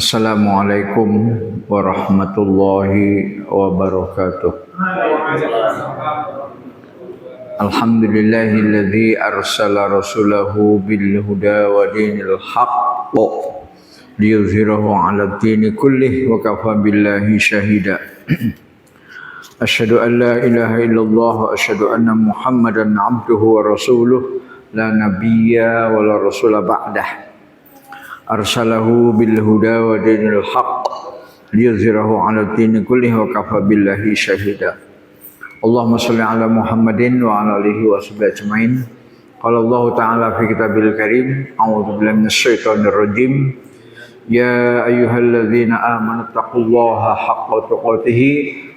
Assalamualaikum warahmatullahi wabarakatuh. Alhamdulillahilladzi arsala rasulahu bil huda wa dinil haqq liyuzhirahu 'ala dini kullih wa kafa billahi syahida. Asyhadu an la ilaha illallah wa asyhadu anna Muhammadan 'abduhu wa rasuluh la nabiyya wa la rasula ba'dah. Arsalahu bil huda wa dinil haqq liyuzhirahu 'ala dini kullih wa kafa billahi syahida. Allahumma shalli ala Muhammadin wa ala alihi wa sahbihi ajmain. Qala Allah ta'ala fi kitabil karim, a'udzu billahi minasyaitonir rajim. Ya ayyuhalladzina amanu taqullaha haqqa tuqatih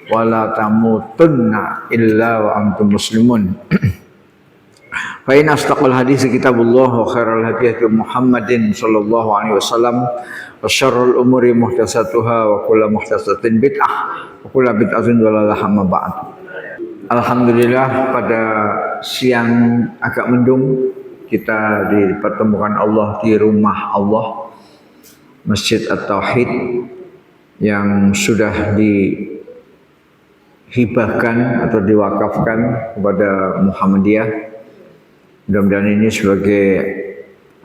wa la tamutunna illa wa antum muslimun. Fa in astaqal hadis kitabullah wa khairal hadi Muhammadin sallallahu alaihi wasallam wa syarrul umuri muhdatsatuha wa kullu muhdatsatin bid'ah wa kullu bid'atin dhalalah amma ba'd. Alhamdulillah pada siang agak mendung kita dipertemukan Allah di rumah Allah Masjid At-Tauhid yang sudah dihibahkan atau diwakafkan kepada Muhammadiyah. Mudah-mudahan ini sebagai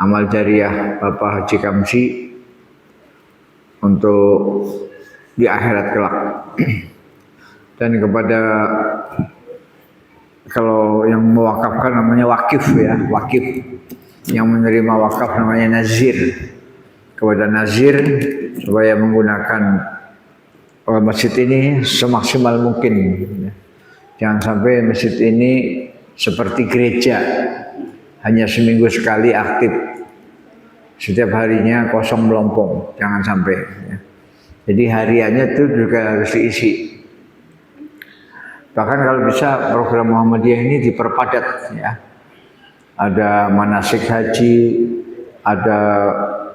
amal jariah Bapak Haji Kamsi untuk di akhirat kelak. Dan kepada kalau yang mewakafkan namanya wakif ya, wakif. Yang menerima wakaf namanya nazir. Kepada nazir supaya menggunakan masjid ini semaksimal mungkin. Jangan sampai masjid ini seperti gereja, hanya seminggu sekali aktif, setiap harinya kosong melompong, jangan sampai. Jadi hariannya itu juga harus diisi. Bahkan kalau bisa program Muhammadiyah ini diperpadat ya. Ada manasik haji, ada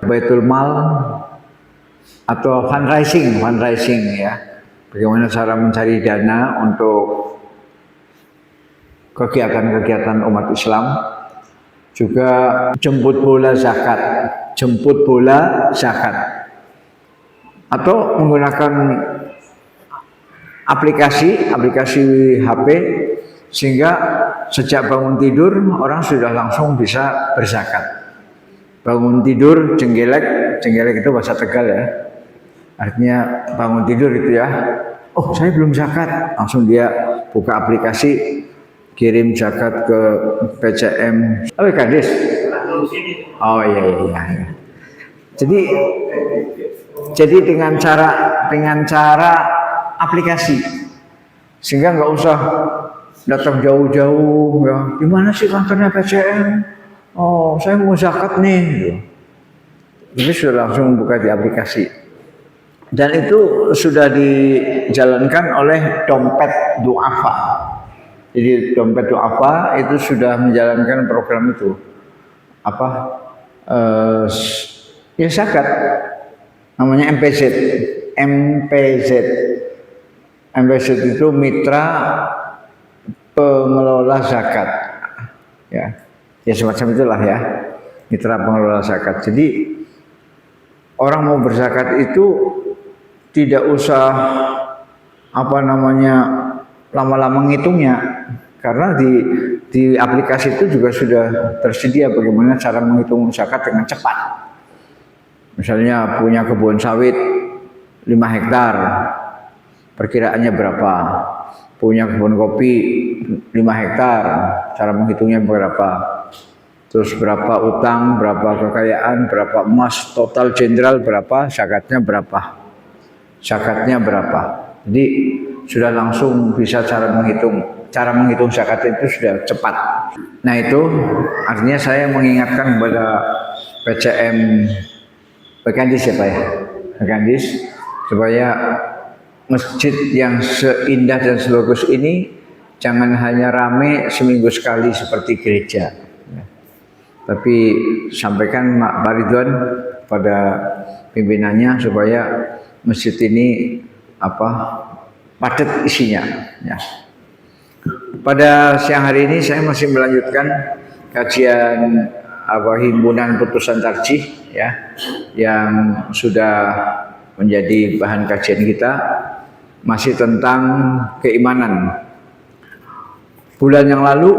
baitul mal, atau fundraising ya. Bagaimana cara mencari dana untuk kegiatan-kegiatan umat Islam. Juga jemput bola zakat atau menggunakan aplikasi HP sehingga sejak bangun tidur orang sudah langsung bisa berzakat. Bangun tidur jenggelek itu bahasa Tegal ya, artinya bangun tidur itu ya, oh saya belum zakat, langsung dia buka aplikasi kirim zakat ke PCM. Oh Kadis. Oh iya. Jadi dengan cara aplikasi, sehingga nggak usah datang jauh-jauh ya. Gimana sih kantornya PCM? Oh saya mau zakat nih. Jadi sudah langsung buka di aplikasi. Dan itu sudah dijalankan oleh dompet du'afa. Jadi dompet du'afa itu sudah menjalankan program itu. Ya zakat. Namanya MPZ itu mitra pengelola zakat. Ya semacam itulah ya. Mitra pengelola zakat. Jadi orang mau berzakat itu tidak usah lama-lama ngitungnya, karena di aplikasi itu juga sudah tersedia bagaimana cara menghitung zakat dengan cepat. Misalnya punya kebun sawit 5 hektar, perkiraannya berapa? Punya kebun kopi 5 hektar, cara menghitungnya berapa? Terus berapa utang, berapa kekayaan, berapa emas, total jenderal berapa, zakatnya berapa? Jadi sudah langsung bisa cara menghitung zakat itu sudah cepat. Nah itu artinya saya mengingatkan kepada PCM Bekandis ya Pak ya, Bekandis, supaya masjid yang seindah dan sebagus ini jangan hanya rame seminggu sekali seperti gereja, tapi sampaikan Pak Ridwan pada pimpinannya supaya masjid ini padat isinya ya. Pada siang hari ini saya masih melanjutkan kajian himpunan putusan tarjih ya yang sudah menjadi bahan kajian kita masih tentang keimanan. Bulan yang lalu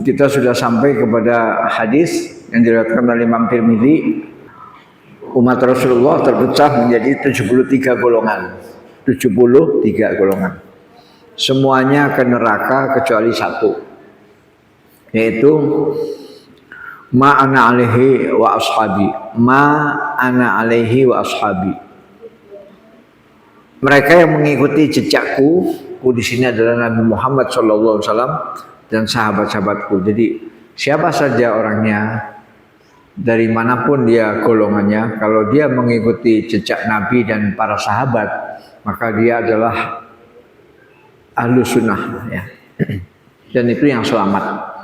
kita sudah sampai kepada hadis yang diriwayatkan oleh Imam Tirmidzi, umat Rasulullah terpecah menjadi 73 golongan. 73 golongan. Semuanya ke neraka kecuali satu, yaitu ma ana alaihi wa ashabi. Ma ana alaihi wa ashabi. Mereka yang mengikuti jejakku, di sini adalah Nabi Muhammad SAW dan sahabat-sahabatku. Jadi siapa saja orangnya, dari manapun dia golongannya, kalau dia mengikuti jejak Nabi dan para sahabat, maka dia adalah ahlu sunnah ya. Dan itu yang selamat.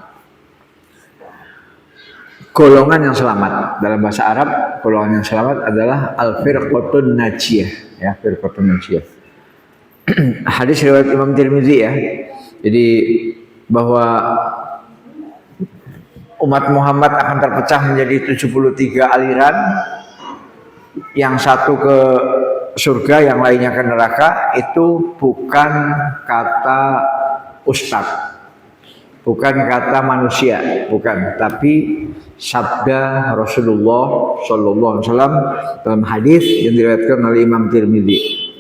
Golongan yang selamat dalam bahasa Arab, golongan yang selamat adalah al-firqatun najiyah ya, firqatun najiyah. Hadis riwayat Imam Tirmidzi ya. Jadi bahwa umat Muhammad akan terpecah menjadi 73 aliran, yang satu ke surga, yang lainnya ke neraka. Itu bukan kata ustadz, bukan kata manusia, bukan, tapi sabda Rasulullah SAW dalam hadis yang diriwayatkan oleh Imam Tirmidzi.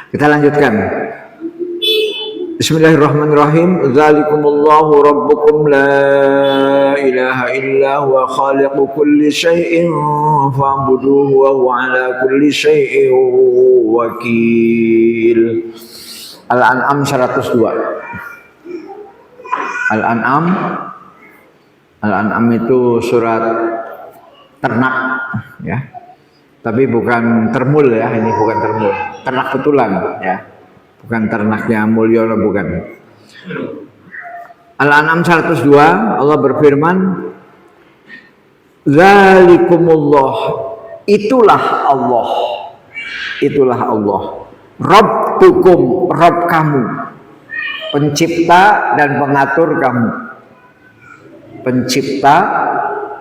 Kita lanjutkan. Bismillahirrahmanirrahim. Dzalikumullahu rabbukum la ilaha illa huwa khaliqu kulli syai'in fa'buduhu wa huwa ala kulli syai'in wakil. Al-An'am 102. Al-An'am itu surat ternak ya. Tapi bukan termul ya, ini bukan termul. Ternak betulan ya. Bukan ternaknya Mulyono, bukan. Al-An'am 102, Allah berfirman, Dzalikumullah, itulah Allah. Itulah Allah. Rabbukum, Rabb kamu. Pencipta dan pengatur kamu. Pencipta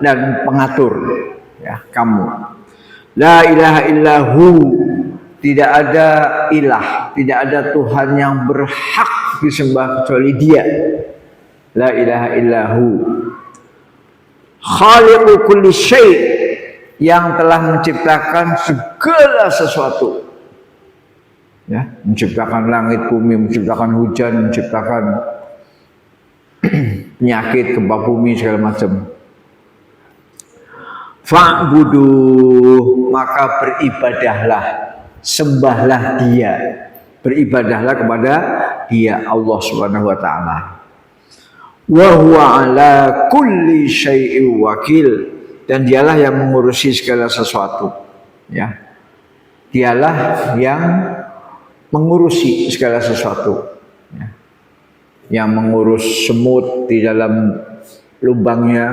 dan pengatur ya, kamu. La ilaha illahu, tidak ada ilah, tidak ada Tuhan yang berhak disembah kecuali Dia. La ilaha illahu. Khaliqu kulli syai', yang telah menciptakan segala sesuatu. Ya, menciptakan langit, bumi, menciptakan hujan, menciptakan penyakit, gempa bumi, segala macam. Fa'budu, maka beribadahlah, sembahlah Dia, beribadahlah kepada Dia, Allah Subhanahu wa taala. Wa huwa ala kulli syai'in wakil, dan Dialah yang mengurusi segala sesuatu. Ya. Dialah yang mengurusi segala sesuatu. Ya. Yang mengurus semut di dalam lubangnya,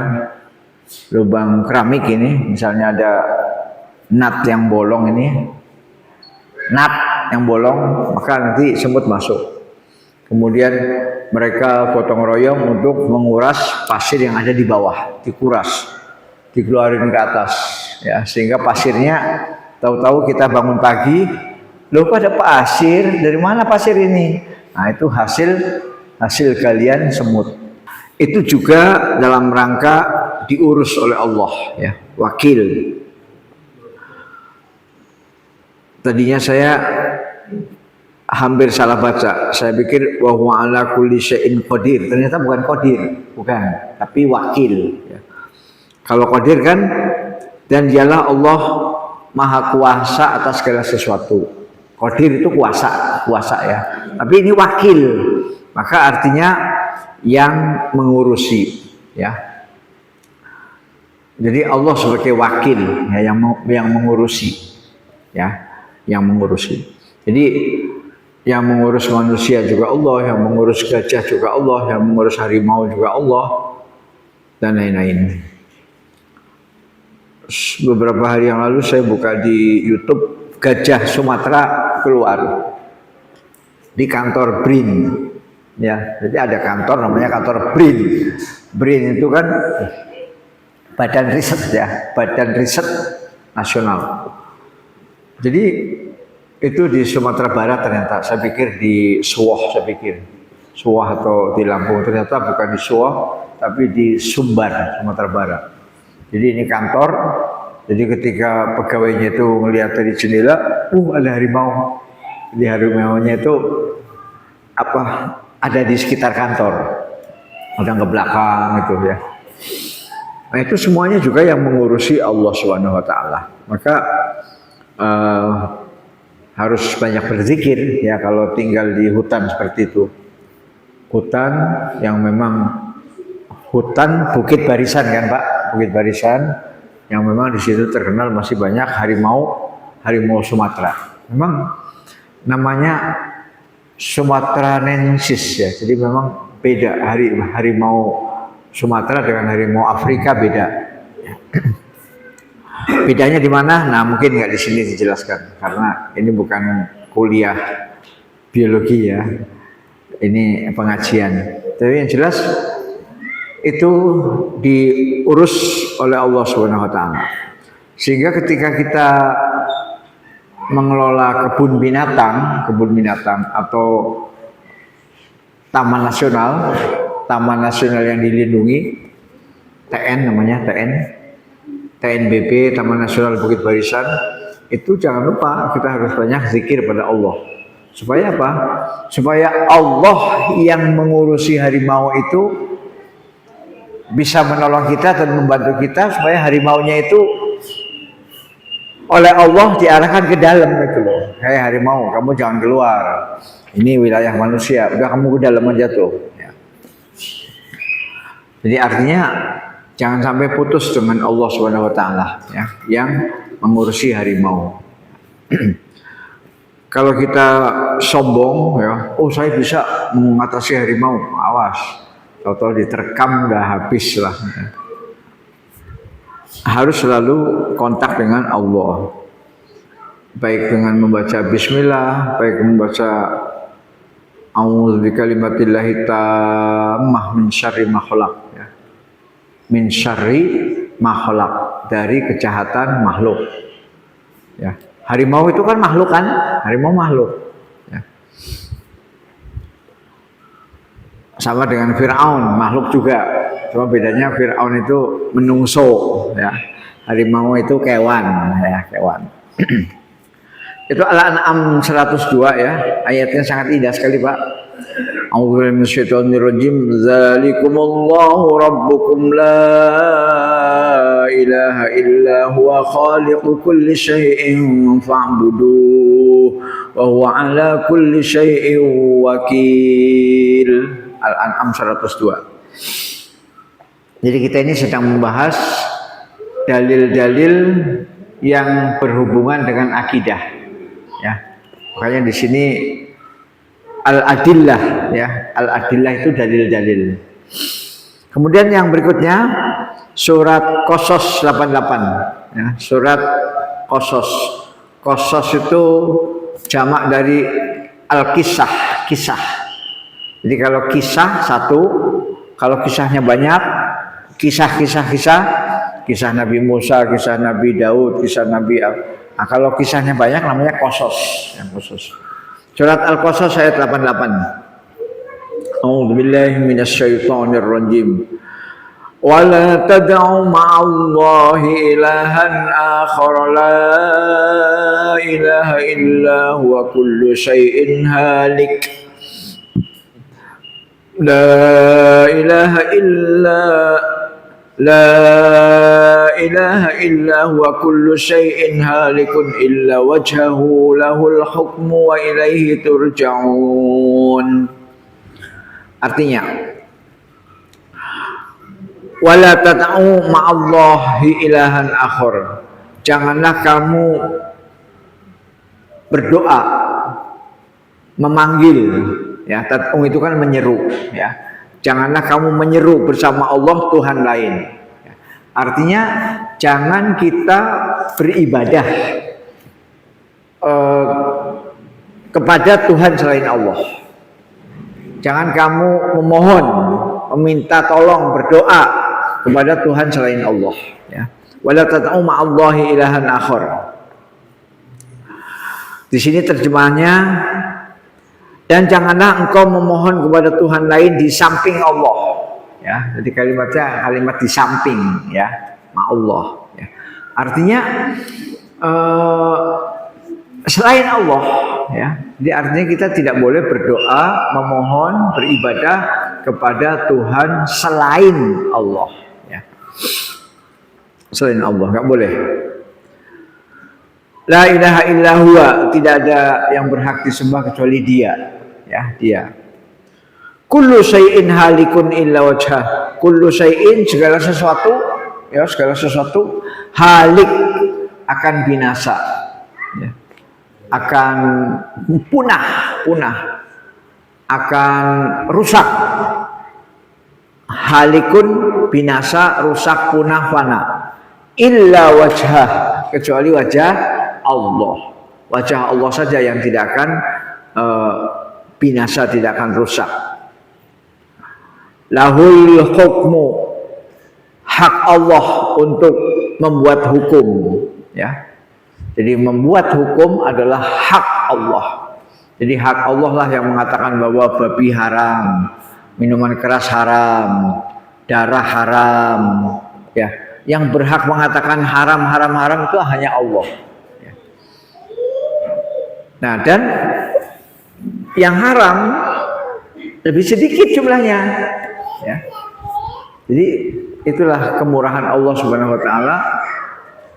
lubang keramik ini, misalnya ada nut yang bolong ini, nut yang bolong, maka nanti semut masuk. Kemudian mereka gotong royong untuk menguras pasir yang ada di bawah, dikuras, dikeluarin ke atas, ya, sehingga pasirnya, tahu-tahu kita bangun pagi, loh kok ada pasir, dari mana pasir ini? Nah, itu hasil galian semut. Itu juga dalam rangka diurus oleh Allah ya, wakil. Tadinya saya hampir salah baca. Saya pikir wa huwa ala kulli syai'in qadir. Ternyata bukan qadir, bukan, tapi wakil ya. Kalau qadir kan, dan Dialah Allah Maha Kuasa atas segala sesuatu. Qadir itu kuasa ya. Tapi ini wakil. Maka artinya yang mengurusi ya. Jadi Allah sebagai wakil ya, yang mengurusi ya, yang mengurusi. Jadi yang mengurus manusia juga Allah, yang mengurus gajah juga Allah, yang mengurus harimau juga Allah, dan lain-lain. Beberapa hari yang lalu saya buka di YouTube, gajah Sumatera keluar di kantor BRIN. Ya, jadi ada kantor namanya kantor BRIN. BRIN itu kan Badan Riset ya, Badan Riset Nasional. Jadi itu di Sumatera Barat ternyata. Saya pikir di Suwoh, Suwoh atau di Lampung, ternyata bukan di Suwoh, tapi di Sumbar, Sumatera Barat. Jadi ini kantor. Jadi ketika pegawainya itu melihat dari jendela, ada harimau. Jadi harimaunya itu ada di sekitar kantor, ada ke belakang itu ya. Nah itu semuanya juga yang mengurusi Allah Subhanahu Wa Taala. Maka harus banyak berzikir ya kalau tinggal di hutan seperti itu. Hutan yang memang hutan Bukit Barisan kan Pak, Bukit Barisan yang memang di situ terkenal masih banyak harimau Sumatera. Memang namanya Sumatranensis ya. Jadi memang beda harimau Sumatera dengan harimau Afrika beda. Bedanya di mana? Nah, mungkin nggak di sini dijelaskan karena ini bukan kuliah biologi ya. Ini pengajian. Tapi yang jelas itu diurus oleh Allah Subhanahu Wa Taala. Sehingga ketika kita mengelola kebun binatang atau taman nasional yang dilindungi, TN namanya, TNBB, Taman Nasional Bukit Barisan, itu jangan lupa kita harus banyak zikir pada Allah. Supaya apa? Supaya Allah yang mengurusi harimau itu bisa menolong kita dan membantu kita supaya harimaunya itu oleh Allah diarahkan ke dalam gitu loh. Hei harimau, kamu jangan keluar. Ini wilayah manusia. Udah kamu ke dalam aja tuh. Ya. Jadi artinya jangan sampai putus dengan Allah Subhanahu Wa Taala ya, yang mengurusi harimau. Kalau kita sombong ya, saya bisa mengatasi harimau, awas. Tahu-tahu diterkam udah habis lah. Harus selalu kontak dengan Allah. Baik dengan membaca bismillah, baik membaca a'udzu bikalimatillahi tammah min syarri ma khalaq ya. Min syarri ma khalaq, dari kejahatan makhluk. Ya. Harimau itu kan makhluk kan? Harimau makhluk. Sama dengan Fir'aun, makhluk juga. Cuma bedanya Fir'aun itu menungso, ya. Harimau itu kewan, ya, kewan. Itu Al-An'am 102 ya, ayatnya sangat indah sekali Pak. A'udzubillahi minasyaitonirrajim. Dzalikumullahu rabbukum la ilaha illa huwa khaliqu kulli syai'in fa'buduh wa huwa ala kulli syai'in wakil. Al-An'am 102. Jadi kita ini sedang membahas dalil-dalil yang berhubungan dengan akidah. Ya. Makanya di sini al-adillah ya. Al-adillah itu dalil-dalil. Kemudian yang berikutnya surat Qasas 88 ya, surat Qasas. Qasas itu jamak dari al-kisah, kisah. Jadi kalau kisah satu, kalau kisahnya banyak, kisah Nabi Musa, kisah Nabi Daud, kisah Nabi kalau kisahnya banyak namanya Qasas, yang khusus. Surat Al-Qasas ayat 88. A'udzubillahi minasyaitonir rajim. Wa la tad'u ma'allahi ilahan akhar la ilaha illa huwa kullu syai'in halik. La ilaha illa huwa kullu syai'in halikun illa wajhahu lahul hukmu wa ilaihi turja'un. Artinya, wala tad'u ma'allahi ilahan akhar. Janganlah kamu berdoa, memanggil. Ya, tad'u itu kan menyeru ya. Janganlah kamu menyeru bersama Allah Tuhan lain. Ya. Artinya jangan kita beribadah kepada Tuhan selain Allah. Jangan kamu memohon, meminta tolong, berdoa kepada Tuhan selain Allah, ya. Wala tad'u ma'allahi ilahan akhar. Di sini terjemahnya, dan janganlah engkau memohon kepada Tuhan lain di samping Allah, ya. Jadi kalimatnya kalimat di samping, ya, ma'allah, ya. Artinya selain Allah, ya. Jadi artinya kita tidak boleh berdoa, memohon, beribadah kepada Tuhan selain Allah, ya. Selain Allah nggak boleh. La ilaha illa huwa, tidak ada yang berhak disembah kecuali Dia, ya, Dia. Kullu syai'in halikun illa wajhah. Kullu syai'in, segala sesuatu, ya, segala sesuatu halik, akan binasa, ya. Akan punah, akan rusak. Halikun, binasa, rusak, punah, fana. Illa wajhah, kecuali wajah Allah. Wajah Allah saja yang tidak akan binasa, tidak akan rusak. Lahul hukmu, hak Allah untuk membuat hukum, ya. Jadi membuat hukum adalah hak Allah. Jadi hak Allah lah yang mengatakan bahwa babi haram, minuman keras haram, darah haram, ya. Yang berhak mengatakan haram itu hanya Allah, ya. Nah, dan yang haram lebih sedikit jumlahnya, ya. Jadi itulah kemurahan Allah Subhanahu wa taala.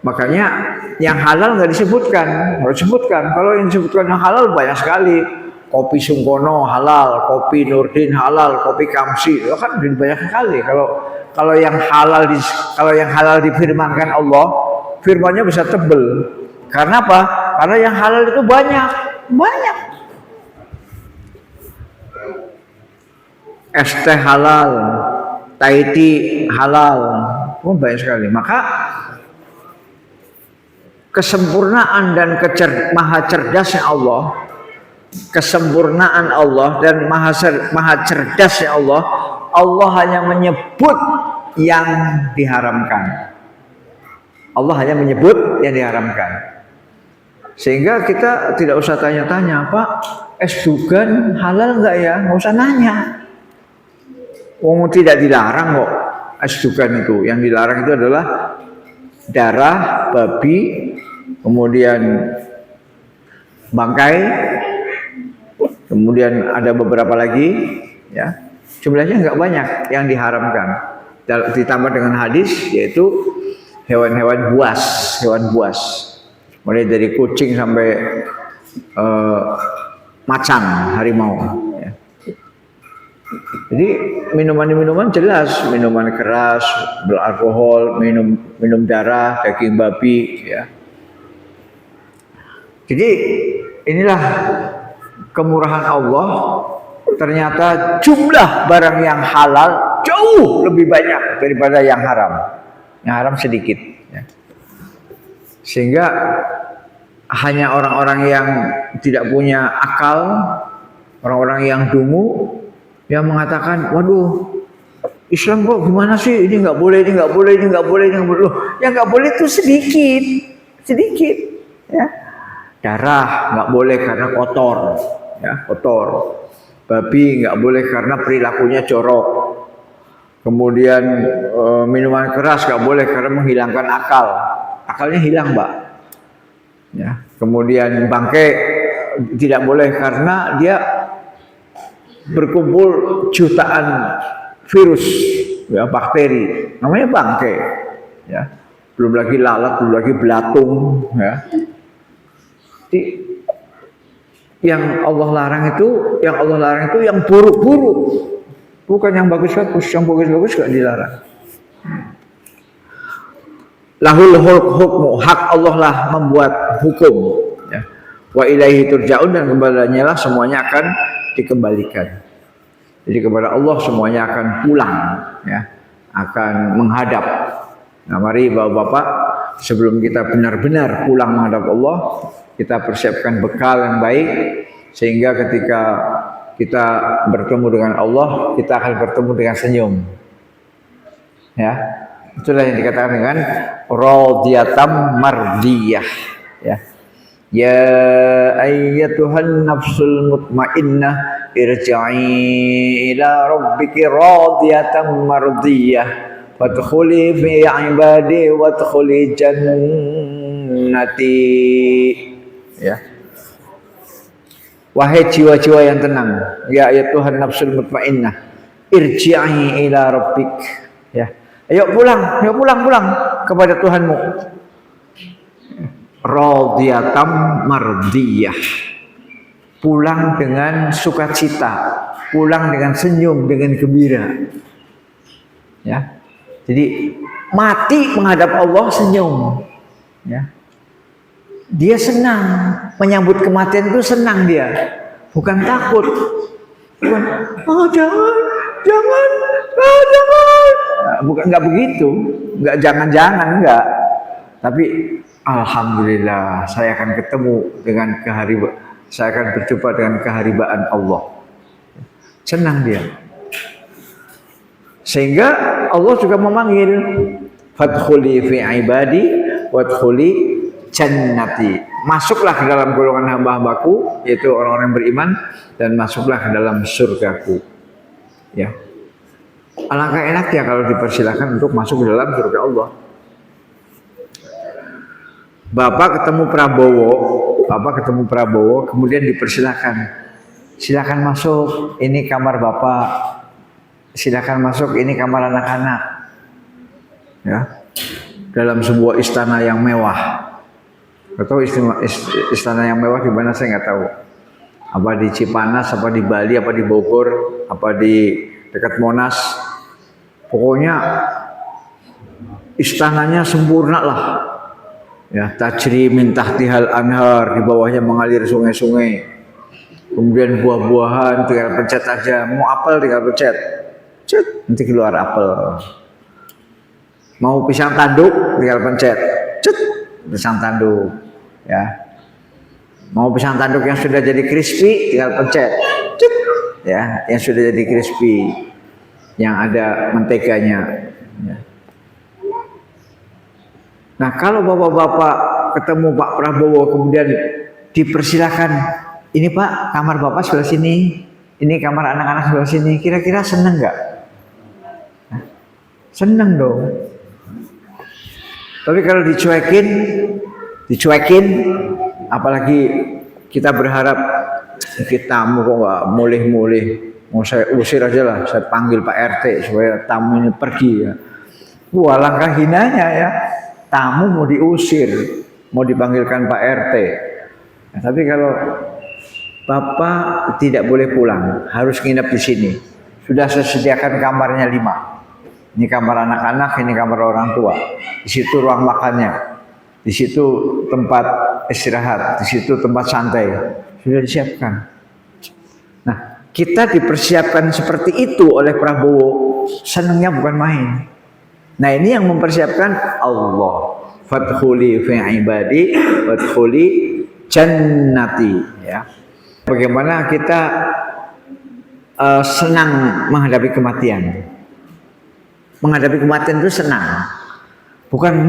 Makanya yang halal nggak disebutkan, harus disebutkan. Kalau yang disebutkan yang halal banyak sekali. Kopi Sungkono halal, kopi Nurdin halal, kopi Kamsi, itu kan banyak sekali. Kalau yang halal difirmankan Allah, firmannya bisa tebel. Karena apa? Karena yang halal itu banyak. Es teh halal, Thai tea halal, banyak sekali. Maka kesempurnaan dan maha cerdasnya Allah, kesempurnaan Allah dan maha cerdasnya Allah, Allah hanya menyebut yang diharamkan. Allah hanya menyebut yang diharamkan. Sehingga kita tidak usah tanya-tanya, Pak, es dugan halal nggak ya? Nggak usah nanya. Wong tidak dilarang kok es dugan itu. Yang dilarang itu adalah darah babi, kemudian bangkai, kemudian ada beberapa lagi, ya. Jumlahnya nggak banyak yang diharamkan. Ditambah dengan hadis, yaitu hewan buas, mulai dari kucing sampai macan, harimau, ya. Jadi minuman jelas, minuman keras, beralkohol, minum darah, daging babi, ya. Jadi inilah kemurahan Allah. Ternyata jumlah barang yang halal jauh lebih banyak daripada yang haram. Yang haram sedikit, ya. Sehingga hanya orang-orang yang tidak punya akal, orang-orang yang dungu, yang mengatakan, waduh, Islam kok gimana sih? Ini nggak boleh, ini nggak boleh, ini nggak boleh, ini nggak boleh. Yang nggak boleh itu sedikit, ya. Darah nggak boleh karena kotor, ya, kotor. Babi nggak boleh karena perilakunya jorok. Kemudian minuman keras nggak boleh karena menghilangkan akal. Akalnya hilang, Mbak. Ya. Kemudian bangkai tidak boleh karena dia berkumpul jutaan virus, ya, bakteri. Namanya bangkai. Ya. Belum lagi lalat, belum lagi belatung, ya. Jadi, yang Allah larang itu yang buruk-buruk, bukan yang bagus-bagus. Yang bagus-bagus gak dilarang. Lahul hukmu, hak Allah lah membuat hukum, ya. Wa ilaihi turja'un, dan kepadanya lah semuanya akan dikembalikan. Jadi kepada Allah semuanya akan pulang, ya, akan menghadap. Nah, mari Bapak-bapak, sebelum kita benar-benar pulang menghadap Allah, kita persiapkan bekal yang baik, sehingga ketika kita bertemu dengan Allah, kita akan bertemu dengan senyum. Ya, itulah yang dikatakan dengan radhiyatam mardiyah. Ya. Ya ayyatuhan nafsul mutmainnah irji'i ila rabbiki radhiyatam mardiyah wadkhuli fi ibadi wadkhuli jannati. Ya. Wahai jiwa-jiwa yang tenang, ya ayyatuhan nafsul mutmainnah irji'i ila rabbik. Ya. Ayo pulang kepada Tuhanmu. Radhiyatam mardiyah, pulang dengan sukacita, pulang dengan senyum, dengan gembira. Ya, jadi mati menghadap Allah senyum. Ya, dia senang menyambut kematian itu, senang dia, bukan takut. Bukan, jangan, bukan, nggak begitu, nggak jangan, nggak. Tapi alhamdulillah, saya akan ketemu dengan saya akan berjumpa dengan keharibaan Allah. Senang dia. Sehingga Allah juga memanggil, fadkhuli fi ibadi wadkhuli jannati. Masuklah ke dalam golongan hamba-hambaku, yaitu orang-orang yang beriman, dan masuklah ke dalam surgaku. Ya. Alangkah enaknya kalau dipersilakan untuk masuk ke dalam surga Allah. Bapak ketemu Prabowo, kemudian dipersilakan, silakan masuk, ini kamar Bapak, silakan masuk, ini kamar anak-anak, ya, dalam sebuah istana yang mewah. Atau istana yang mewah di mana saya nggak tahu, apa di Cipanas, apa di Bali, apa di Bogor, apa di dekat Monas, pokoknya istananya sempurna lah. Ya, tajri min tahtihal anhar, di bawahnya mengalir sungai-sungai. Kemudian buah-buahan tinggal pencet aja, mau apel tinggal pencet, cet, nanti keluar apel. Mau pisang tanduk tinggal pencet, cet, pisang tanduk. Ya, mau pisang tanduk yang sudah jadi crispy tinggal pencet, cet, ya, yang sudah jadi crispy, yang ada menteganya. Ya. Nah, kalau bapak-bapak ketemu Pak Prabowo kemudian dipersilakan, ini Pak, kamar Bapak sebelah sini, ini kamar anak-anak sebelah sini, kira-kira seneng nggak? Nah, seneng dong. Tapi kalau dicuekin, apalagi kita berharap tamu kok nggak mulih-mulih, mau saya usir aja lah, saya panggil Pak RT supaya tamu ini pergi ya. Wah, langkah hinanya ya. Tamu mau diusir, mau dipanggilkan Pak RT. Nah, tapi kalau Bapak tidak boleh pulang, harus nginep di sini. Sudah saya sediakan kamarnya 5. Ini kamar anak-anak, ini kamar orang tua. Di situ ruang makannya, di situ tempat istirahat, di situ tempat santai. Sudah disiapkan. Nah, kita dipersiapkan seperti itu oleh Prabowo, senangnya bukan main. Nah, ini yang mempersiapkan Allah. Fadkhuli fi ibadi wadkhuli jannati. Ya. Bagaimana kita senang menghadapi kematian. Menghadapi kematian itu senang. Bukan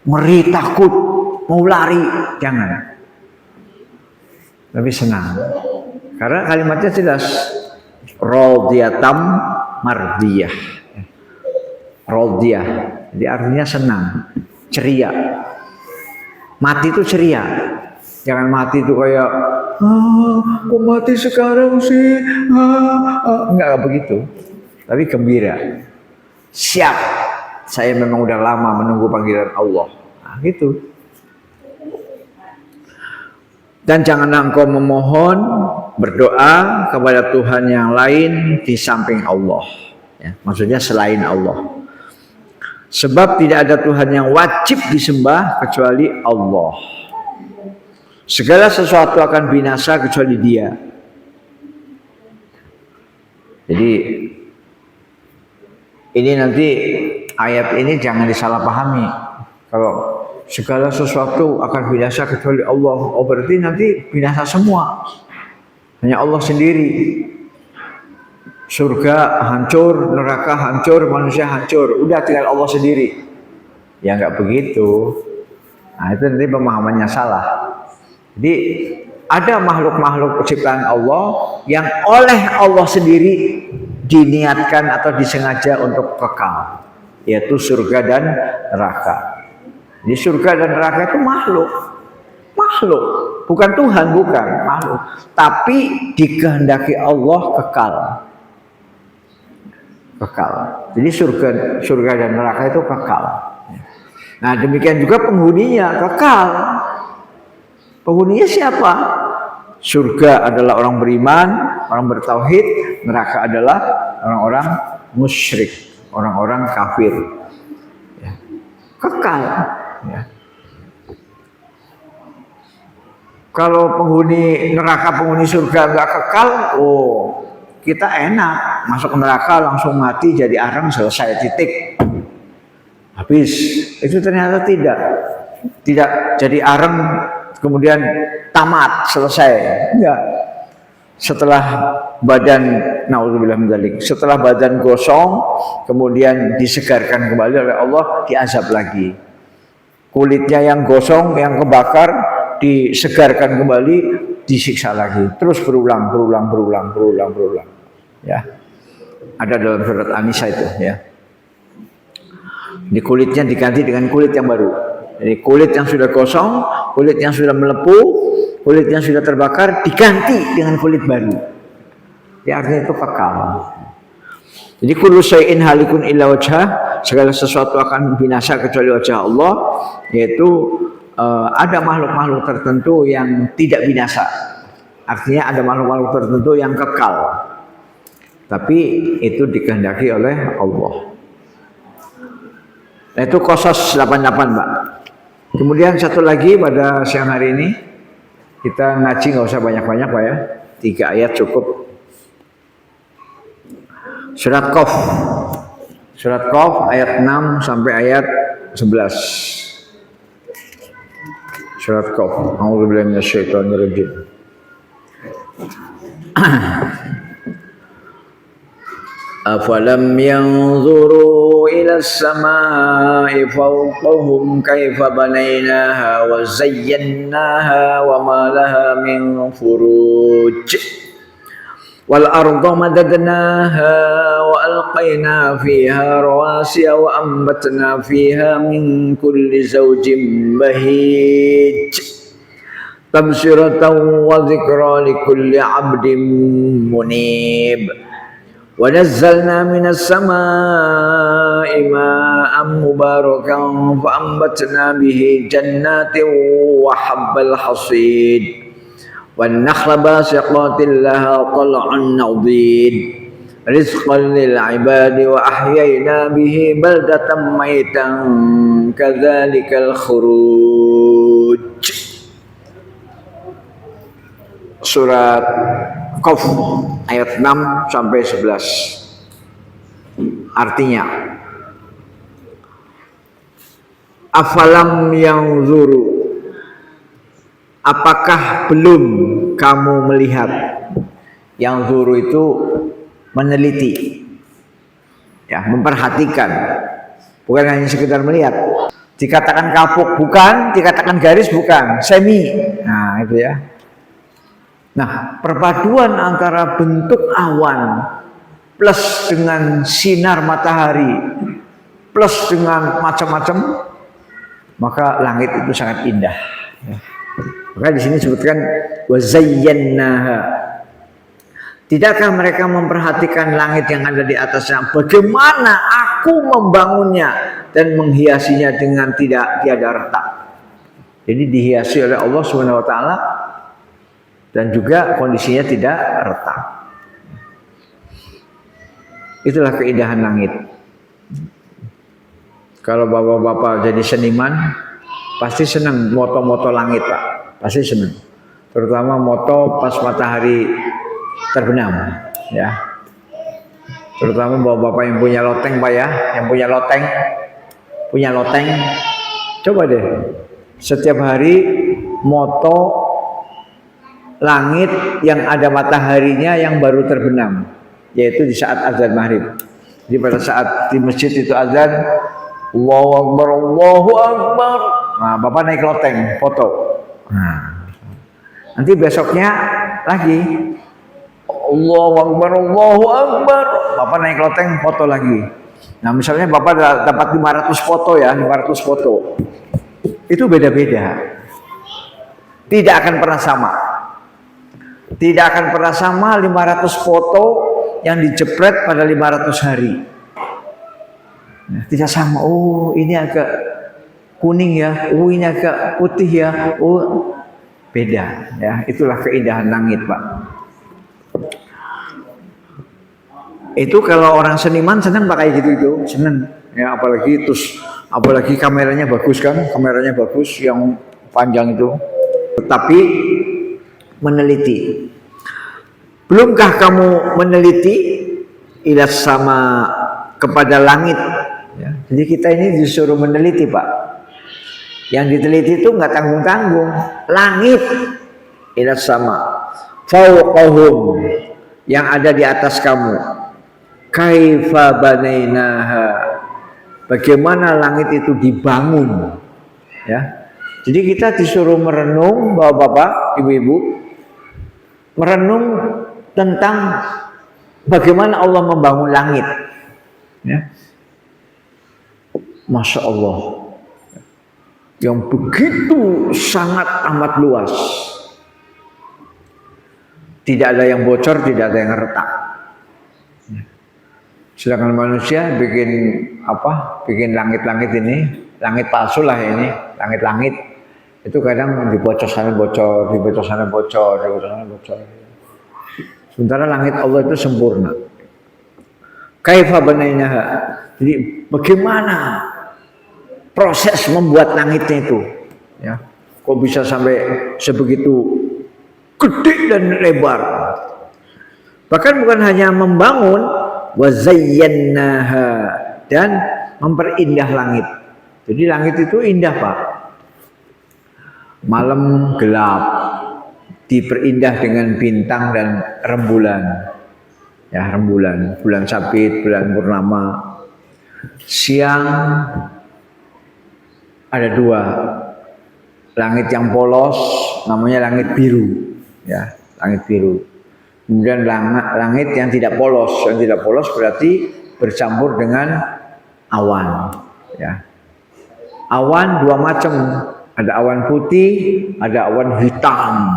ngeri, takut, mau lari, jangan. Tapi senang. Karena kalimatnya jelas, radhiyatam mardiyah. Radhiyah, jadi artinya senang, ceria. Mati itu ceria, jangan mati itu kayak, kok mati sekarang sih, enggak begitu. Tapi gembira, siap. Saya memang udah lama menunggu panggilan Allah, nah, gitu. Dan janganlah engkau memohon, berdoa kepada Tuhan yang lain di samping Allah, ya, maksudnya selain Allah. Sebab tidak ada Tuhan yang wajib disembah kecuali Allah. Segala sesuatu akan binasa kecuali Dia. Jadi ini nanti ayat ini jangan disalahpahami. Kalau segala sesuatu akan binasa kecuali Allah, oh berarti nanti binasa semua. Hanya Allah sendiri. surga hancur, neraka hancur, manusia hancur, udah tinggal Allah sendiri. Ya nggak begitu. Nah itu nanti pemahamannya salah. Jadi ada makhluk-makhluk ciptaan Allah yang oleh Allah sendiri diniatkan atau disengaja untuk kekal, yaitu surga dan neraka. Di surga dan neraka itu makhluk, bukan Tuhan, bukan makhluk, tapi dikehendaki Allah kekal. Jadi surga dan neraka itu kekal. Nah demikian juga penghuninya kekal. Penghuninya siapa? Surga adalah orang beriman, orang bertauhid. Neraka adalah orang-orang musyrik, orang-orang kafir. Ya. Kekal. Ya. Kalau penghuni neraka, penghuni surga nggak kekal, kita enak. Masuk ke neraka langsung mati jadi arang, selesai, titik. Habis. Itu ternyata tidak jadi arang kemudian tamat, selesai. Enggak. Setelah badan, naudzubillah min dzalik, setelah badan gosong kemudian disegarkan kembali oleh Allah, diazab lagi. Kulitnya yang gosong, yang kebakar disegarkan kembali, disiksa lagi. Terus berulang. Ya. Ada dalam surat An-Nisa itu, ya. Di kulitnya diganti dengan kulit yang baru. Jadi kulit yang sudah gosong, kulit yang sudah melepuh, kulit yang sudah terbakar diganti dengan kulit baru. Ya artinya itu kekal. Jadi kullu syai'in halikun illa wajhah, segala sesuatu akan binasa kecuali wajah Allah, yaitu ada makhluk-makhluk tertentu yang tidak binasa. Artinya ada makhluk-makhluk tertentu yang kekal. Tapi itu dikehendaki oleh Allah. Nah, itu Qasas 88, Pak. Kemudian satu lagi pada siang hari ini kita ngaji nggak usah banyak-banyak, Pak ya. 3 ayat cukup. Surat Qaf. Surat Qaf ayat 6 sampai ayat 11. Surat Qaf. A'udzubillahi minasyaitonir rajim. أفلم ينظروا إلى السماء فوقهم كيف بنيناها وزيناها وما لها من فروج والأرض مددناها وألقينا فيها رواسي وأنبتنا فيها من كل زوج بهيج تبصرة وذكرى لكل عبد منيب وَنَزَّلْنَا مِنَ السَّمَاءِ مَاءً مُبَارَكًا فَأَنبَتْنَا بِهِ جَنَّاتٍ وَحَبَّ الْحَصِيدِ وَالنَّخْلَ بَاسِقَاتٍ لَهَا طَلْعٌ نَضِيدٌ رِزْقًا لِلْعِبَادِ وَأَحْيَيْنَا بِهِ بَلْدَةً مَيْتًا كَذَلِكَ الْخُرُوجُ. Surat Qaf ayat 6 sampai 11. Artinya, afalam yang zuru, apakah belum kamu melihat? Yang zuru itu meneliti, ya, memperhatikan, bukan hanya sekedar melihat. Dikatakan kapuk bukan, dikatakan garis bukan, semi. Nah itu ya. Nah, perpaduan antara bentuk awan plus dengan sinar matahari plus dengan macam-macam, maka langit itu sangat indah. Maka di sini disebutkan wazayyannaha. Tidakkah mereka memperhatikan langit yang ada di atasnya? Bagaimana aku membangunnya dan menghiasinya dengan tiada retak. Jadi dihiasi oleh Allah Subhanahu wa taala dan juga kondisinya tidak retak. Itulah keindahan langit. Kalau bapak-bapak jadi seniman, pasti senang moto-moto langit, Pak. Pasti senang. Terutama moto pas matahari terbenam, ya. Terutama bapak-bapak yang punya loteng, Pak ya, yang punya loteng, coba deh. Setiap hari moto langit yang ada mataharinya yang baru terbenam. yaitu di saat azan maghrib. Jadi pada saat di masjid itu azan, Allahu Akbar, Allahu Akbar. Nah, Bapak naik loteng, foto. Nah, nanti besoknya lagi, Allahu Akbar, Allahu Akbar. Bapak naik loteng, foto lagi. Nah, misalnya Bapak dapat 500 foto ya, 500 foto. Itu beda-beda. Tidak akan pernah sama. Tidak akan pernah sama 500 foto yang dijepret pada 500 hari. Nah, tidak sama. Oh, ini agak kuning ya. Oh, ini agak putih ya. Oh, beda ya. Itulah keindahan langit, Pak. Itu kalau orang seniman senang pakai gitu itu, senang. Ya, apalagi kameranya bagus kan? Kameranya bagus yang panjang itu. Tetapi meneliti. Belumkah kamu meneliti ilas sama kepada langit? Ya. Jadi kita ini disuruh meneliti, Pak. Yang diteliti itu nggak tanggung-tanggung. Langit ilas sama fauqahum yang ada di atas kamu. Kaifa banainaha. Bagaimana langit itu dibangun? Ya. Jadi kita disuruh merenung, Bapak-bapak, Ibu-ibu, merenung tentang bagaimana Allah membangun langit. Ya. Masya Allah, yang begitu sangat amat luas. Tidak ada yang bocor, tidak ada yang retak. Sedangkan manusia bikin apa? Bikin langit-langit ini, langit palsu lah ini, langit-langit. Itu kadang dibocor sana bocor, dibocor sana bocor, dibocor sana bocor. Sementara langit Allah itu sempurna. Kaifa banainaha. Jadi bagaimana proses membuat langitnya itu? Ya. Kok bisa sampai sebegitu gede dan lebar? Bahkan bukan hanya membangun, wa zayyannaha, dan memperindah langit. Jadi langit itu indah, Pak. Malam gelap diperindah dengan bintang dan rembulan. Ya, rembulan, bulan sabit, bulan purnama. Siang ada dua. Langit yang polos namanya langit biru. Ya, langit biru. Kemudian langit yang tidak polos. Yang tidak polos berarti bercampur dengan awan. Ya. Awan dua macam. Ada awan putih, ada awan hitam.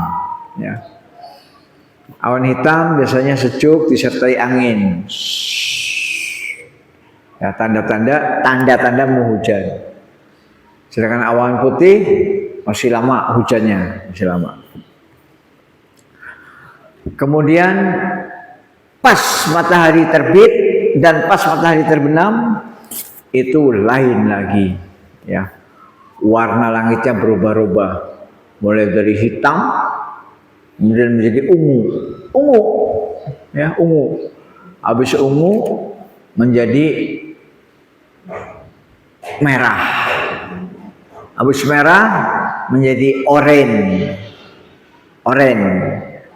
Ya. Awan hitam biasanya sejuk disertai angin. Ya, tanda-tanda mau hujan. Sedangkan awan putih masih lama hujannya, masih lama. Kemudian pas matahari terbit dan pas matahari terbenam itu lain lagi, ya. Warna langitnya berubah-ubah, mulai dari hitam kemudian menjadi ungu, ya, ungu. Habis ungu menjadi merah, habis merah menjadi oranye,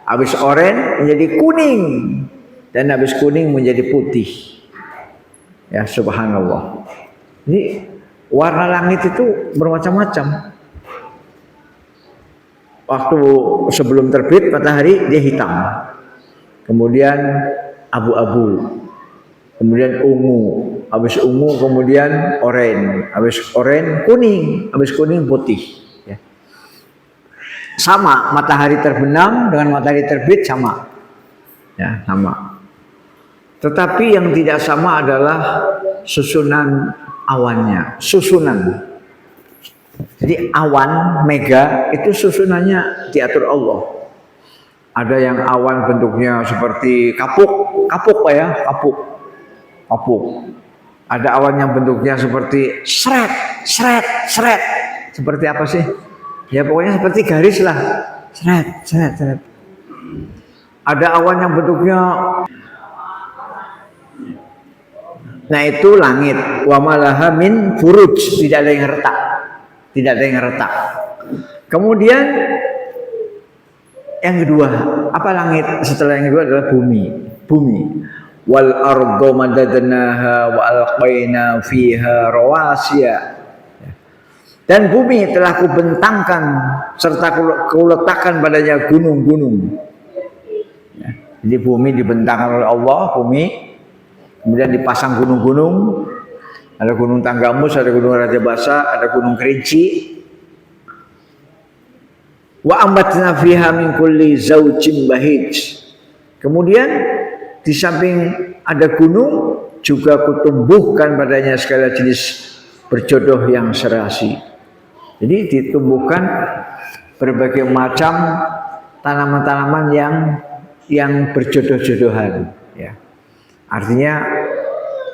habis oranye menjadi kuning, dan habis kuning menjadi putih. Ya, subhanallah. Ini warna langit itu bermacam-macam. Waktu sebelum terbit matahari dia hitam, kemudian abu-abu, kemudian ungu, habis ungu kemudian oranye, habis oranye kuning, habis kuning putih. Ya. Sama, matahari terbenam dengan matahari terbit sama, ya, sama. Tetapi yang tidak sama adalah susunan awannya, susunan. Jadi awan mega itu susunannya diatur Allah. Ada yang awan bentuknya seperti kapuk Pak ya, kapuk. Ada awan yang bentuknya seperti seret. Seperti apa sih? Ya pokoknya seperti garis lah. Seret. Ada awan yang bentuknya, nah itu langit. Wa malaha min furuj, tidak ada yang retak. Kemudian yang kedua, apa langit? Setelah yang kedua adalah bumi. wal ardo madadnaha wa alqaina fiha rawasiya. Dan bumi telah kubentangkan serta kuletakkan padanya gunung-gunung. Ya. Jadi bumi dibentangkan oleh Allah, bumi, kemudian dipasang gunung-gunung. Ada gunung Tanggamus, ada gunung Raja Basa, ada gunung Kerinci. Wa ambatna fiha min kulli zaujin bahij. Kemudian di samping ada gunung juga kutumbuhkan padanya segala jenis berjodoh yang serasi. Jadi ditumbuhkan berbagai macam tanaman-tanaman yang berjodoh-jodohan. Ya. Artinya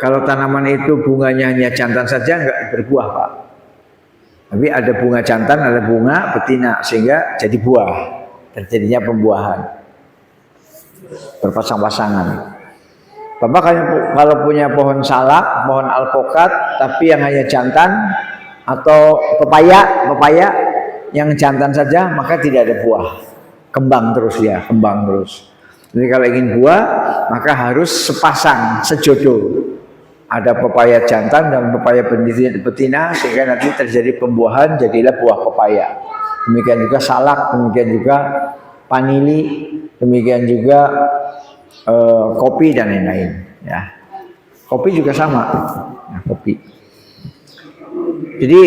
kalau tanaman itu bunganya hanya jantan saja nggak berbuah, Pak. Tapi ada bunga jantan, ada bunga betina sehingga jadi buah, terjadinya pembuahan, berpasang-pasangan. Bapak kalau punya pohon salak, pohon alpukat, tapi yang hanya jantan, atau pepaya yang jantan saja, maka tidak ada buah, kembang terus ya, kembang terus. Jadi kalau ingin buah, maka harus sepasang, sejodoh. Ada pepaya jantan dan pepaya betina sehingga nanti terjadi pembuahan, jadilah buah pepaya. Demikian juga salak, demikian juga vanili, demikian juga kopi dan lain-lain. Ya, kopi juga sama, ya, kopi. Jadi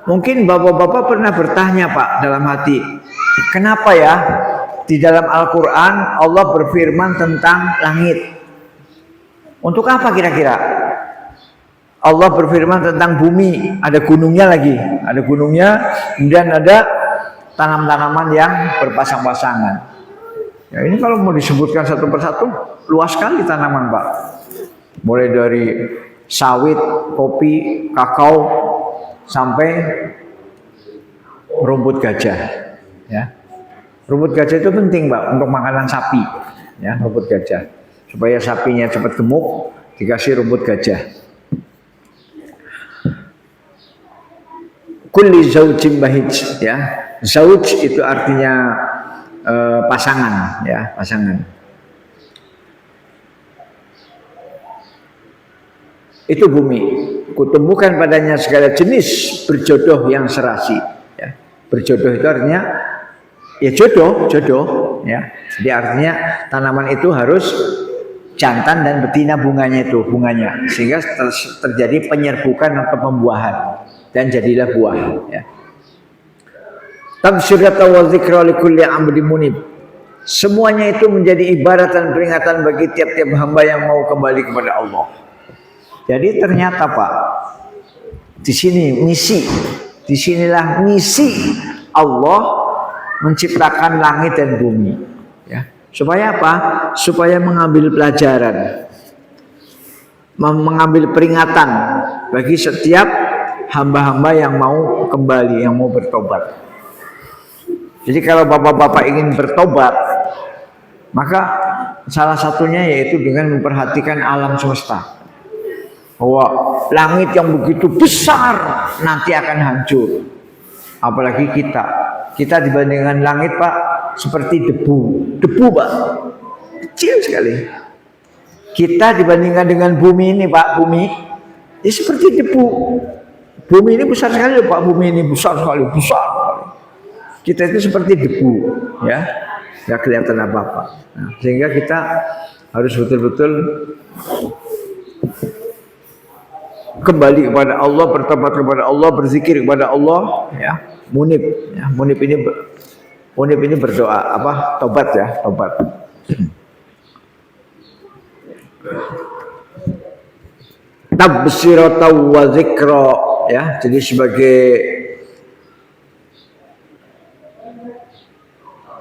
mungkin bapak-bapak pernah bertanya, Pak, dalam hati, kenapa ya di dalam Al-Quran Allah berfirman tentang langit? Untuk apa kira-kira? Allah berfirman tentang bumi, ada gunungnya lagi, ada gunungnya, kemudian ada tanam-tanaman yang berpasang-pasangan. Ya, ini kalau mau disebutkan satu persatu, luas sekali tanaman, Pak. Mulai dari sawit, kopi, kakao, sampai rumput gajah. Ya, rumput gajah itu penting, Pak, untuk makanan sapi. Ya, rumput gajah supaya sapinya cepat gemuk, dikasih rumput gajah. Kulli zaujin bahij, ya. Zauj itu artinya pasangan, ya, pasangan. Itu bumi, kutumbuhkan padanya segala jenis berjodoh yang serasi. Ya. Berjodoh itu artinya ya jodoh, ya. Jadi artinya tanaman itu harus jantan dan betina bunganya, sehingga terjadi penyerbukan atau pembuahan dan jadilah buah. Ya. Tabsyiratan wa dzikra likulli 'abdin munib. Semuanya itu menjadi ibarat dan peringatan bagi tiap-tiap hamba yang mau kembali kepada Allah. Jadi ternyata, Pak, di sini disinilah misi Allah menciptakan langit dan bumi. Ya. Supaya apa? Supaya mengambil pelajaran, mengambil peringatan bagi setiap hamba-hamba yang mau kembali, yang mau bertobat. Jadi kalau bapak-bapak ingin bertobat, maka salah satunya yaitu dengan memperhatikan alam semesta. Bahwa langit yang begitu besar nanti akan hancur. Apalagi kita dibandingkan langit, Pak, seperti debu, Pak, kecil sekali. Kita dibandingkan dengan bumi ini, Pak, bumi ini seperti debu. Bumi ini besar sekali, Pak, bumi ini besar sekali. Kita itu seperti debu, ya, nggak kelihatan apa-apa. Nah, sehingga kita harus betul-betul kembali kepada Allah, bertobat kepada Allah, berzikir kepada Allah, ya. Munib, ya. Munib ini berdoa, apa? Tobat, ya, tobat. Tabsyiratan wa dzikra, ya. Jadi sebagai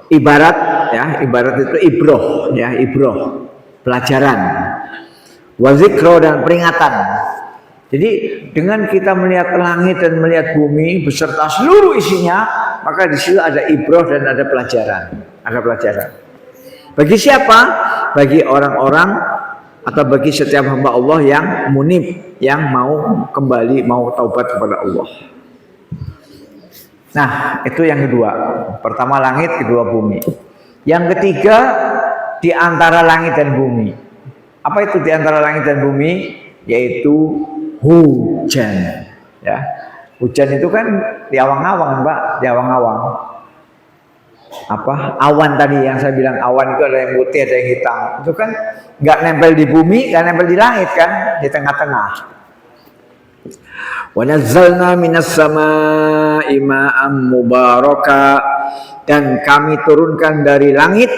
ibarat, ya, ibarat itu ibroh, ya, ibroh, pelajaran. Wa dzikra dan peringatan. Jadi dengan kita melihat langit dan melihat bumi beserta seluruh isinya, maka di situ ada ibroh dan ada pelajaran. Ada pelajaran. Bagi siapa? Bagi orang-orang atau bagi setiap hamba Allah yang munib, yang mau kembali, mau taubat kepada Allah. Nah, itu yang kedua. Pertama langit, kedua bumi. Yang ketiga di antara langit dan bumi. Apa itu di antara langit dan bumi? Yaitu hujan. Ya, hujan itu kan di awang-awang, Pak, di awang-awang. Apa awan tadi yang saya bilang, awan itu ada yang putih, ada yang hitam. Itu kan nggak nempel di bumi, nggak nempel di langit kan, di tengah-tengah. Wa nazzalna minas samaa'i ma'an mubaraka, dan kami turunkan dari langit,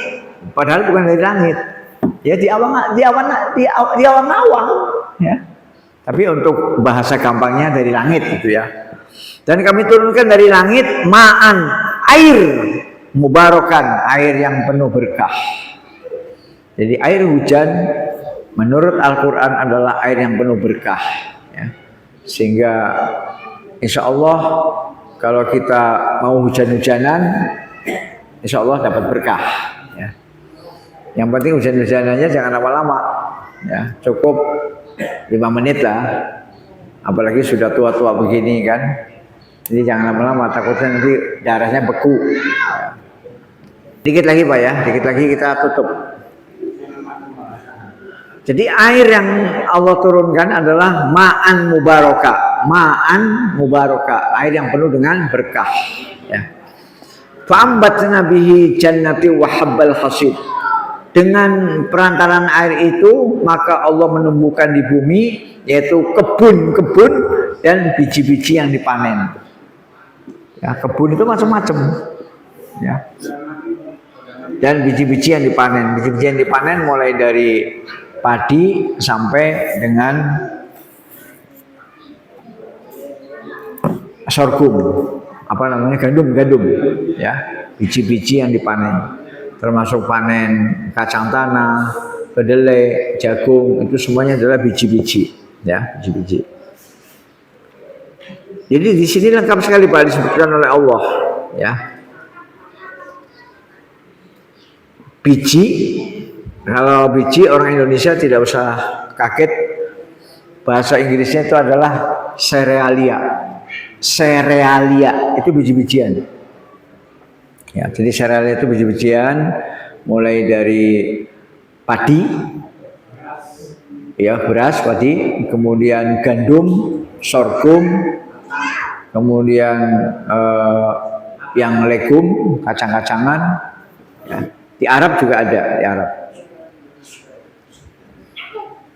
padahal bukan dari langit. Ya di awang-awang ya. Tapi untuk bahasa gampangnya dari langit gitu ya. Dan kami turunkan dari langit ma'an, air mubarakan, air yang penuh berkah. Jadi air hujan menurut Al-Quran adalah air yang penuh berkah ya. Sehingga insya Allah kalau kita mau hujan-hujanan, insya Allah dapat berkah ya. Yang penting hujan-hujanannya jangan lama-lama ya, cukup 5 menit lah. Apalagi sudah tua-tua begini kan, jadi jangan lama-lama, takutnya nanti darahnya beku ya. Dikit lagi Pak ya, dikit lagi kita tutup. Jadi air yang Allah turunkan adalah ma'an mubaraka, air yang penuh dengan berkah ya. Fa'ambatna bihi jannati wa habbal hasid. Dengan perantaran air itu maka Allah menumbuhkan di bumi yaitu kebun-kebun dan biji-biji yang dipanen. Ya, kebun itu macam-macam ya. Dan biji-biji yang dipanen, biji-biji yang dipanen mulai dari padi sampai dengan sorghum, apa namanya, gandum ya, biji-biji yang dipanen, termasuk panen kacang tanah, kedelai, jagung, itu semuanya adalah biji-biji ya, biji-biji. Jadi di sini lengkap sekali Pak disebutkan oleh Allah ya. Biji, kalau biji orang Indonesia tidak usah kaget, bahasa Inggrisnya itu adalah cerealia. Cerealia itu biji-bijian. Ya, jadi cerealia itu biji-bijian mulai dari padi, ya beras, padi, kemudian gandum, sorghum, kemudian yang legum, kacang-kacangan. Ya. Di Arab juga ada, di Arab.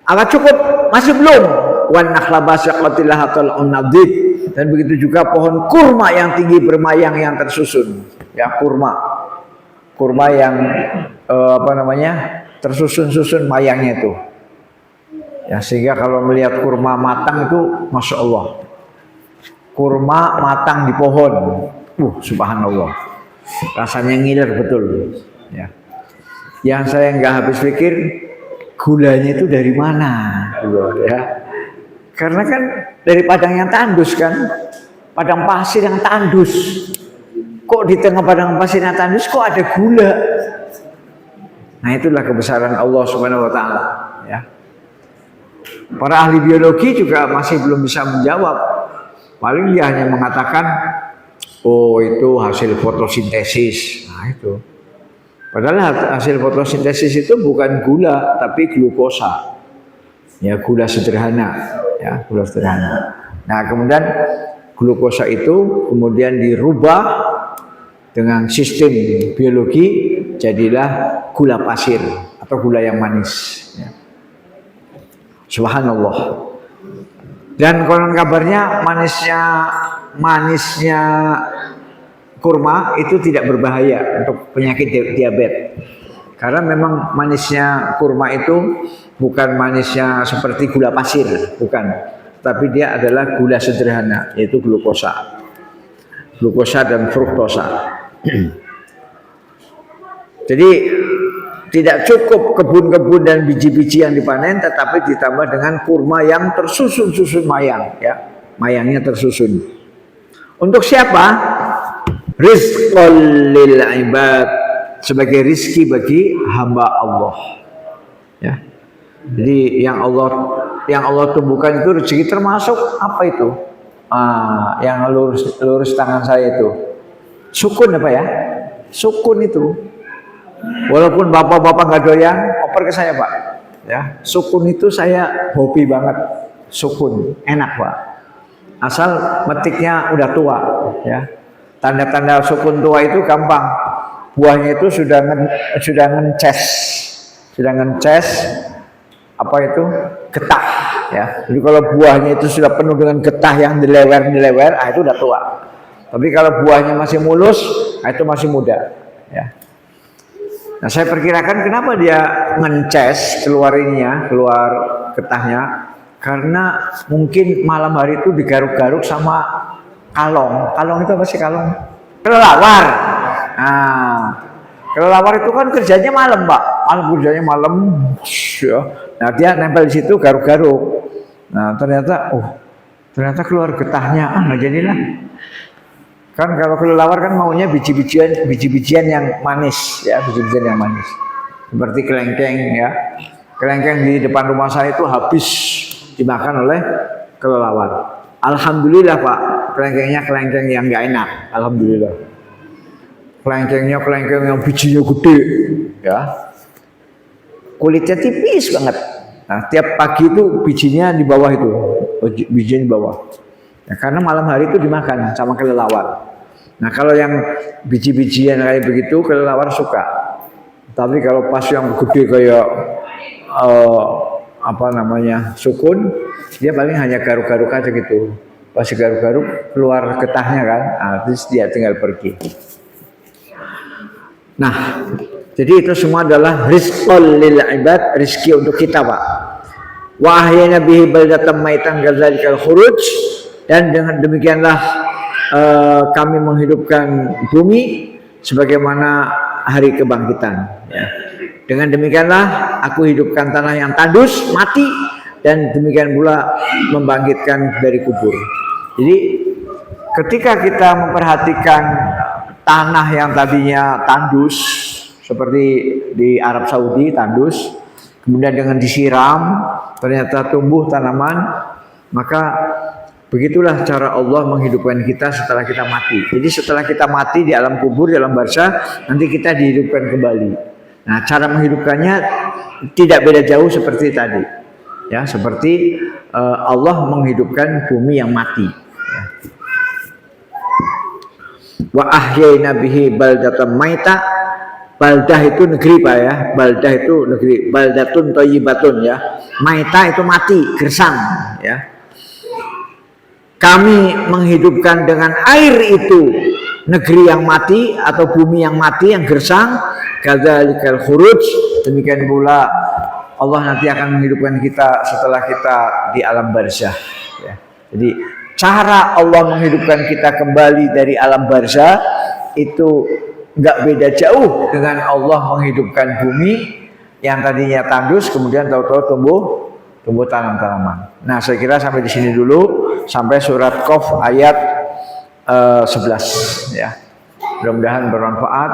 Apa cukup? Masih belum. Wan nakhla basiqatil lahatul unadid, dan begitu juga pohon kurma yang tinggi bermayang yang tersusun. Ya, kurma. Kurma yang tersusun-susun mayangnya itu. Ya, sehingga kalau melihat kurma matang itu Masya Allah. Kurma matang di pohon. Subhanallah. Rasanya ngiler betul. Ya. Yang saya nggak habis pikir gulanya itu dari mana, ya? Karena kan dari padang yang tandus kan, padang pasir yang tandus. Kok di tengah padang pasir yang tandus kok ada gula? Nah itulah kebesaran Allah Subhanahu Wa Taala. Ya. Para ahli biologi juga masih belum bisa menjawab. Paling dia hanya mengatakan, oh itu hasil fotosintesis. Nah itu. Padahal hasil fotosintesis itu bukan gula, tapi glukosa. Ya, gula sederhana. Ya, gula sederhana. Nah, kemudian glukosa itu kemudian dirubah dengan sistem biologi, jadilah gula pasir atau gula yang manis. Ya. Subhanallah. Dan konon kabarnya manisnya kurma itu tidak berbahaya untuk penyakit diabetes. Karena memang manisnya kurma itu bukan manisnya seperti gula pasir, bukan. Tapi dia adalah gula sederhana, yaitu glukosa. Glukosa dan fruktosa. Jadi tidak cukup kebun-kebun dan biji-biji yang dipanen, tetapi ditambah dengan kurma yang tersusun-susun mayang, ya. Mayangnya tersusun. Untuk siapa? Rizqul lil ibad, sebagai rizki bagi hamba Allah. Ya. Jadi yang Allah tumbuhkan itu rezeki, termasuk apa itu? Yang lurus tangan saya itu. Sukun apa ya? Sukun itu. Walaupun bapak-bapak nggak doyan, oper ke saya Pak. Ya, sukun itu saya hobi banget. Sukun, enak Pak. Asal metiknya udah tua, ya. Tanda-tanda sukun tua itu gampang. Buahnya itu sudah ngences apa itu getah, ya. Jadi kalau buahnya itu sudah penuh dengan getah yang dilewer, itu udah tua. Tapi kalau buahnya masih mulus, itu masih muda, ya. Nah, saya perkirakan kenapa dia ngences keluar getahnya, karena mungkin malam hari itu digaruk-garuk sama kalong. Kalong itu apa sih kalong? Kelelawar. Nah, kelelawar itu kan kerjanya malam, Pak. Kerjanya malam, ya. Nah, dia nempel di situ garuk-garuk. Nah, ternyata keluar getahnya. Nggak jadilah. Kan kalau kelelawar kan maunya biji-bijian yang manis, ya, biji-bijian yang manis. Seperti kelengkeng, ya. Kelengkeng di depan rumah saya itu habis dimakan oleh kelelawar. Alhamdulillah Pak, kelengkengnya kelengkeng yang nggak enak. Alhamdulillah. Kelengkengnya kelengkeng yang bijinya gede, ya. Kulitnya tipis banget. Nah, tiap pagi itu bijinya di bawah itu, bijinya di bawah. Ya, karena malam hari itu dimakan sama kelelawar. Nah, kalau yang biji-bijian kayak begitu kelelawar suka. Tapi kalau pas yang gede kayak sukun, dia paling hanya garuk-garuk aja gitu. Pas garuk-garuk keluar getahnya kan, terus dia tinggal pergi. Nah, jadi itu semua adalah rizqul lil ibad, rizki untuk kita Pak. Wa ahyana bihi baldatan maitan kadzalikal khuruj. Dan dengan demikianlah kami menghidupkan bumi sebagaimana hari kebangkitan. Ya. Dengan demikianlah aku hidupkan tanah yang tandus, mati, dan demikian pula membangkitkan dari kubur. Jadi ketika kita memperhatikan tanah yang tadinya tandus, seperti di Arab Saudi tandus, kemudian dengan disiram, ternyata tumbuh tanaman, maka begitulah cara Allah menghidupkan kita setelah kita mati. Jadi setelah kita mati di alam kubur, di alam barzah, nanti kita dihidupkan kembali. Nah, cara menghidupkannya tidak beda jauh seperti tadi. Ya, seperti Allah menghidupkan bumi yang mati. Ya. Wa ahyayna bihi baldatan maita. Baldah itu negeri Pak ya. Baldah itu negeri. Baldatun thayyibatun ya. Maita itu mati, gersang ya. Kami menghidupkan dengan air itu negeri yang mati atau bumi yang mati, yang gersang. Kadzalikal khuruj, demikian pula Allah nanti akan menghidupkan kita setelah kita di alam barzah. Ya. Jadi cara Allah menghidupkan kita kembali dari alam barzah itu nggak beda jauh dengan Allah menghidupkan bumi yang tadinya tandus kemudian tahu-tahu tumbuh tanam-tanaman. Nah, saya kira sampai di sini dulu, sampai surat Qaf ayat 11 ya. Mudah-mudahan bermanfaat.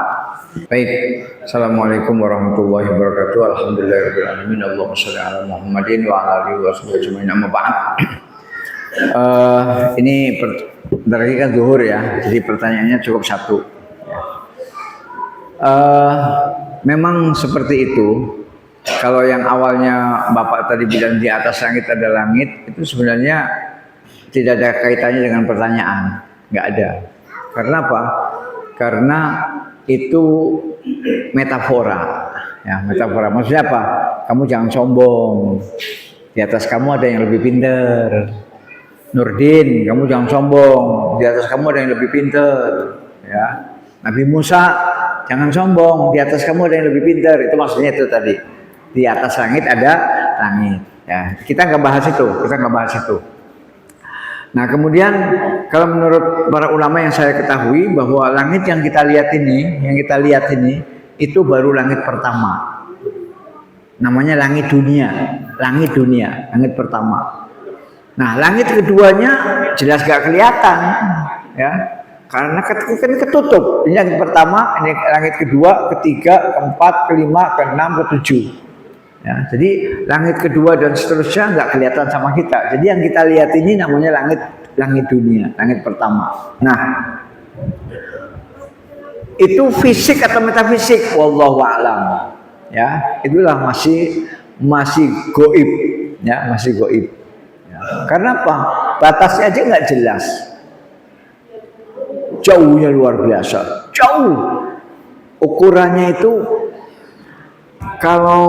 Baik. Assalamualaikum warahmatullahi wabarakatuh. Alhamdulillahirabbil alamin. Allahumma shalli ala Muhammadin wa ala alihi wasallam. Amma ba'd. Ini berarti kan zuhur ya. Jadi pertanyaannya cukup satu. Memang seperti itu. Kalau yang awalnya Bapak tadi bilang di atas langit ada langit, itu sebenarnya tidak ada kaitannya dengan pertanyaan, nggak ada. Karena apa? Karena itu metafora, ya metafora. Maksudnya apa? Kamu jangan sombong. Di atas kamu ada yang lebih pintar. Nurdin, kamu jangan sombong. Di atas kamu ada yang lebih pintar. Ya. Nabi Musa, jangan sombong. Di atas kamu ada yang lebih pintar. Itu maksudnya itu tadi. Di atas langit ada langit. Ya, kita nggak bahas itu. Nah, kemudian kalau menurut para ulama yang saya ketahui bahwa langit yang kita lihat ini, itu baru langit pertama. Namanya langit dunia, langit pertama. Nah, langit keduanya jelas gak kelihatan, ya, karena kan ketutup. Ini langit pertama, ini langit kedua, ketiga, keempat, kelima, keenam, ketujuh. Ya, jadi langit kedua dan seterusnya nggak kelihatan sama kita. Jadi yang kita lihat ini namanya langit dunia, langit pertama. Nah, itu fisik atau metafisik, wallahu a'lam. Ya, itulah masih goib, ya, masih goib. Ya. Karena apa? Batasnya aja nggak jelas. Jauhnya luar biasa, jauh. Ukurannya itu kalau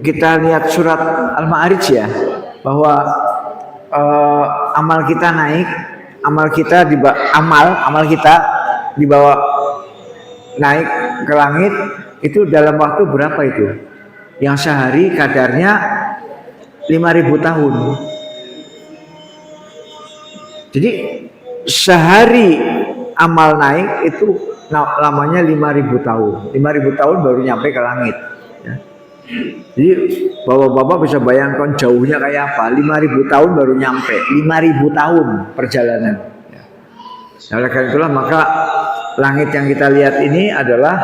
kita lihat surat Al-Ma'arij ya, bahwa amal kita naik, amal kita dibawa naik ke langit itu dalam waktu berapa itu? Yang sehari kadarnya 5.000 tahun. Jadi sehari amal naik itu lamanya 5.000 tahun. 5.000 tahun baru nyampe ke langit. Ya. Jadi bapak-bapak bisa bayangkan jauhnya kayak apa? 5.000 tahun baru nyampe. 5.000 tahun perjalanan. Ya. Oleh karena itulah maka langit yang kita lihat ini adalah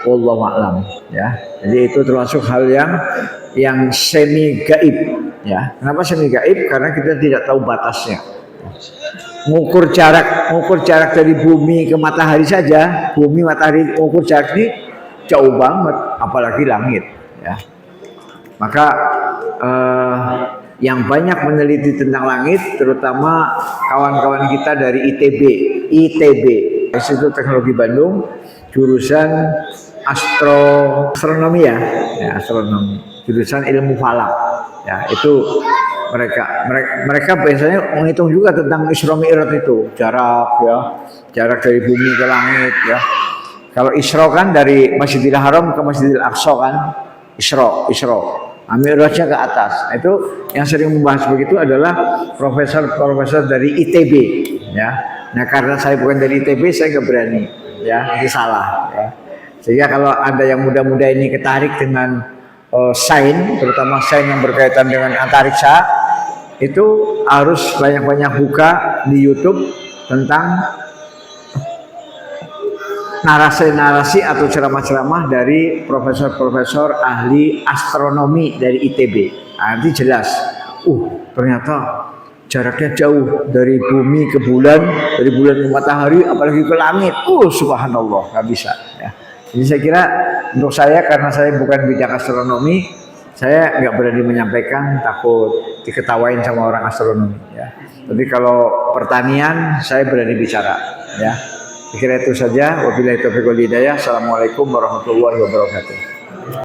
wallahu a'lam. Ya. Jadi itu termasuk hal yang semi gaib. Ya. Kenapa semi gaib? Karena kita tidak tahu batasnya. Mengukur jarak dari bumi ke matahari saja, bumi matahari mengukur jarak ini jauh banget, apalagi langit. Ya. Maka yang banyak meneliti tentang langit, terutama kawan-kawan kita dari ITB, Institut Teknologi Bandung, jurusan astronomi ya, astronomi, jurusan ilmu falak. Ya, itu mereka biasanya menghitung juga tentang Isra Mi'raj itu, jarak dari bumi ke langit ya. Kalau Isra kan dari Masjidil Haram ke Masjidil Aqsa kan, Isra. Mi'rajnya ke atas. Nah, itu yang sering membahas begitu adalah profesor dari ITB ya. Nah, karena saya bukan dari ITB, saya nggak berani ya, itu salah ya. Sehingga kalau ada yang muda-muda ini ketarik dengan sains, terutama sains yang berkaitan dengan antariksa, itu harus banyak-banyak buka di YouTube tentang narasi-narasi atau ceramah-ceramah dari profesor-profesor ahli astronomi dari ITB. Nah, nanti jelas, ternyata jaraknya jauh dari bumi ke bulan, dari bulan ke matahari, apalagi ke langit. Subhanallah, nggak bisa. Ya. Jadi saya kira untuk saya, karena saya bukan bidang astronomi, saya nggak berani menyampaikan, takut diketawain sama orang astronomi. Ya. Tapi kalau pertanian, saya berani bicara. Ya. Saya kira itu saja. Wabillahi taufiq wal hidayah. Assalamualaikum warahmatullahi wabarakatuh.